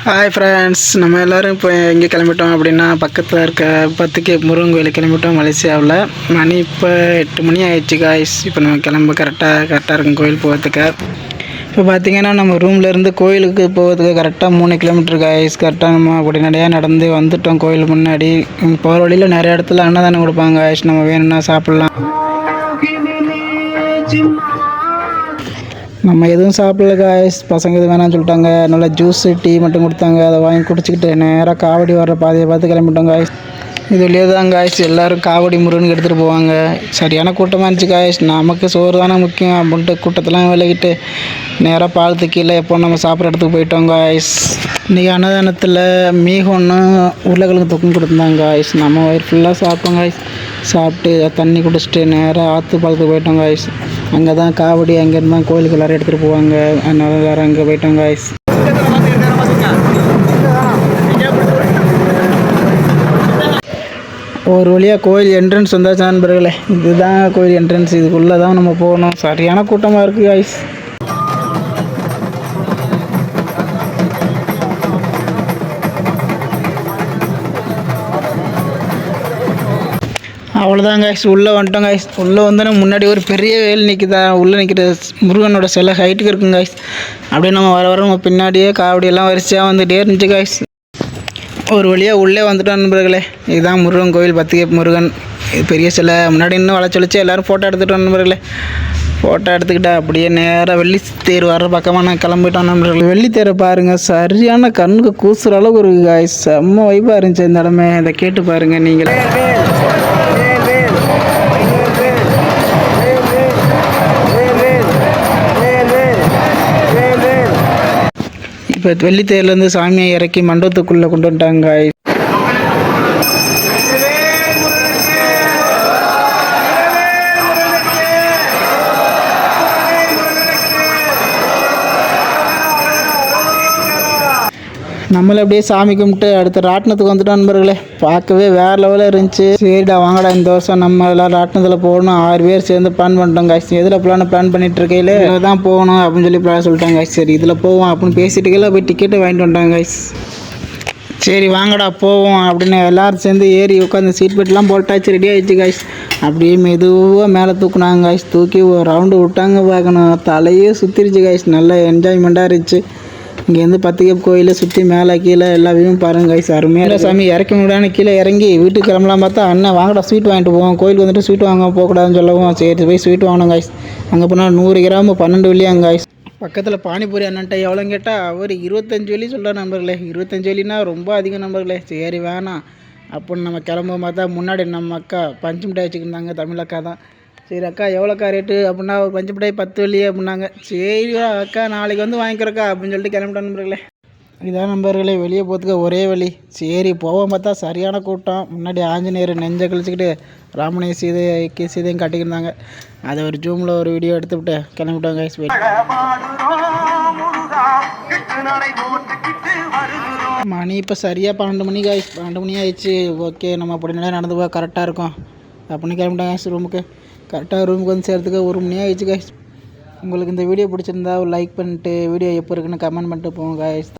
Hi friends, நம்ம எல்லோரும் இப்போ எங்கே கிளம்பிட்டோம் அப்படின்னா பக்கத்தில் இருக்க 10K முருகன் கோயிலுக்கு கிளம்பிட்டோம். மலேசியாவில் மணி இப்போ 8 மணி ஆயிடுச்சு காய்ஸ். இப்போ நம்ம கிளம்ப கரெக்டாக இருக்கும் கோயில் போகிறதுக்கு. இப்போ பார்த்திங்கன்னா நம்ம ரூம்லேருந்து கோயிலுக்கு போகிறதுக்கு கரெக்டாக 3 கிலோமீட்டர் காய்ஸ். கரெக்டாக நம்ம உடனடியாக நடந்து வந்துட்டோம் கோயில் முன்னாடி. போகிற வழியில் நிறைய இடத்துல அன்னதானம் கொடுப்பாங்க காய்ஸ். நம்ம வேணும்னா சாப்பிட்லாம். நம்ம எதுவும் சாப்பிடல காய்ஸ். பசங்க எதுவும் வேணாம்னு சொல்லிட்டாங்க. நல்லா ஜூஸு டீ மட்டும் கொடுத்தாங்க. அதை வாங்கி குடிச்சிக்கிட்டு நேராக காவடி வர்ற பாதையை பார்த்து கிளம்பிட்டோம் காய்ஸ். இதுலேயே தான் காய்ஸ் எல்லோரும் காவடி முருகனுக்கு எடுத்துகிட்டு போவாங்க. சரியான கூட்டமாக இருந்துச்சு காய்ஸ். நமக்கு சோறு தானே முக்கியம் அப்படின்ட்டு கூட்டத்தெல்லாம் விலகிட்டு நேராக பாலத்து கீழே எப்போ நம்ம சாப்பிட்ற இடத்துக்கு போயிட்டோம் காய்ஸ். இன்றைக்கி அன்னதானத்தில் மீகொன்னும் உருளைக்கிழங்கு தொக்கும் கொடுத்துருந்தாங்க காய்ஸ். நம்ம வயிறு ஃபுல்லாக சாப்பிட்டோம் காய்ஸ். சாப்பிட்டு தண்ணி குடிச்சிட்டு நேராக ஆற்று பாலத்துக்கு போயிட்டோம் காய்ஸ். அங்கே தான் காவடி அங்கேருந்து தான் கோயிலுக்கு எல்லோரும் எடுத்துகிட்டு போவாங்க. அதனால எல்லோரும் அங்கே போயிட்டோம் காய்ஸ். ஒரு வழியாக கோயில் என்ட்ரன்ஸ் வந்தாச்சு நண்பர்களே. இதுதான் கோயில் என்ட்ரன்ஸ். இதுக்குள்ளே தான் நம்ம போகணும். சரியான கூட்டமாக இருக்குது காய்ஸ். அவ்வளோதான் காய்ஸ், உள்ளே வந்துட்டோம் காய்ஸ். உள்ளே வந்தோன்னா முன்னாடி ஒரு பெரிய வேல் நிற்குதா. உள்ளே நிற்கிற முருகனோட சிலை ஹைட்டுக்கு இருக்குங்க காய்ஸ். அப்படியே நம்ம வர நம்ம பின்னாடியே காவடியெல்லாம் வரிசையாக வந்துகிட்டே இருந்துச்சு காய்ஸ். ஒரு வழியாக உள்ளே வந்துட்டோம் நண்பர்களே. இதுதான் முருகன் கோயில், 10K முருகன். இது பெரிய சிலை. முன்னாடி இன்னும் வளைச்சொலிச்சு எல்லோரும் ஃபோட்டோ எடுத்துகிட்டோம் நண்பர்களே. ஃபோட்டோ எடுத்துக்கிட்டா அப்படியே நேராக வெள்ளித்தேர் வர்ற பக்கமாக நான் கிளம்பிட்டோம் நண்பர்கள். வெள்ளித்தேரை பாருங்கள், சரியான கண்ணுக்கு கூசுகிற அளவுக்கு ஒரு காய்ஸ். செம்ம வைப்பாக இருந்துச்சு இந்த இடமே. இதை கேட்டு பாருங்கள் நீங்களே. இப்போ வெள்ளித்தேர்லேருந்து சாமியை இறக்கி மண்டபத்துக்குள்ளே கொண்டு வந்துட்டாங்க. நம்மளை அப்படியே சாமி கும்பிட்டு அடுத்த ராட்டினத்துக்கு வந்துட்டோம் நண்பர்களே. பார்க்கவே வேறு லெவலில் இருந்துச்சு. சரிடா வாங்கடா இந்த வருஷம் நம்ம எல்லாம் ராட்டினத்தில் போகணும். 6 பேர் சேர்ந்து பிளான் பண்ணிட்டோம் காய்ச்சி. எதில் பிளான் பண்ணிட்டு இருக்கையில் இதில் தான் போகணும் அப்படின்னு சொல்லி பிளான் சொல்லிட்டாங்க காய்ச்சி. சரி இதில் போவோம் அப்படின்னு பேசிட்டு கீழே போய் டிக்கெட்டு வாங்கிட்டு வந்துட்டாங்க காய்ச்சி. சரி வாங்கடா போவோம் அப்படின்னு எல்லோரும் சேர்ந்து ஏறி உட்காந்து சீட் பெட்லாம் போட்டாச்சு. ரெடி ஆகிடுச்சு காய்ச்சி. அப்படியே மெதுவாக மேலே தூக்குனாங்க காய்ச்சி. தூக்கி ஒரு ரவுண்டு விட்டாங்க. பார்க்கணும் தலையே சுற்றிருச்சு காய்ச்சி. நல்லா என்ஜாய்மெண்ட்டாக இருந்துச்சு. இங்கேருந்து 10K கோயிலை சுற்றி மேலே கீழே எல்லா வியூவும் பாருங்க காய்ஸ். அருமையாக சாமி இறக்கி முடியான்னு கீழே இறங்கி வீட்டுக்கு கிளம்பலாம் பார்த்தா அண்ணன் வாங்கடா ஸ்வீட் வாங்கிட்டு போவோம். கோயிலுக்கு வந்துட்டு ஸ்வீட் வாங்க போகக்கூடாதுன்னு சொல்லவும் சரி போய் ஸ்வீட் வாங்கணும் காய்ஸ். அங்கே போனால் 100 கிராம் 12 வெள்ளியாங்க காய்ஸ். பக்கத்தில் பானிபூரி அண்ணன்ட்ட எவ்வளோன்னு கேட்டால் அவர் 25 வெள்ளி சொல்கிறார் நண்பர்களே. 25 வெள்ளினா ரொம்ப அதிகம் நண்பர்களே. சரி வேணாம் அப்படின்னு நம்ம கிளம்ப பார்த்தா முன்னாடி நம்ம அக்கா பஞ்சு மிட்டாய் வச்சுக்கிருந்தாங்க. தமிழ் அக்கா தான். சரி அக்கா எவ்வளோக்கா ரேட்டு அப்படின்னா ஒரு பஞ்சு மிட்டாய் 10 வெள்ளி அப்படின்னாங்க. சரி அக்கா நாளைக்கு வந்து வாங்கிக்கிறக்கா அப்படின்னு சொல்லிட்டு கிளம்பிட்டோம் நண்பர்களே. இதான் நண்பர்களே வெளியே போகிறதுக்கு ஒரே வழி. சரி போவோம் பார்த்தா சரியான கூட்டம். முன்னாடி ஆஞ்சநேயர் நெஞ்சை கழிச்சிக்கிட்டு ராமனை சீதையும் காட்டிக்கிருந்தாங்க. அதை ஒரு ஜூமில் ஒரு வீடியோ எடுத்துவிட்டு கிளம்பிட்டோம் கைஸ். மணி இப்போ சரியாக 12 மணி காய்ஸ். 12 மணி ஆயிடுச்சு. ஓகே நம்ம அப்படி நல்லா நடந்து போக கரெக்டாக இருக்கும் அப்படின்னு கிளம்பிட்டோம் காய்ஸ். ரூமுக்கு கரெக்டாக ரூமுக்கு வந்து சேர்த்துக்க 1 மணி ஆயிடுச்சு காய்ஸ். உங்களுக்கு இந்த வீடியோ பிடிச்சிருந்தா லைக் பண்ணிட்டு வீடியோ எப்போ இருக்குன்னு கமெண்ட் பண்ணிட்டு போங்க காய்ஸ்.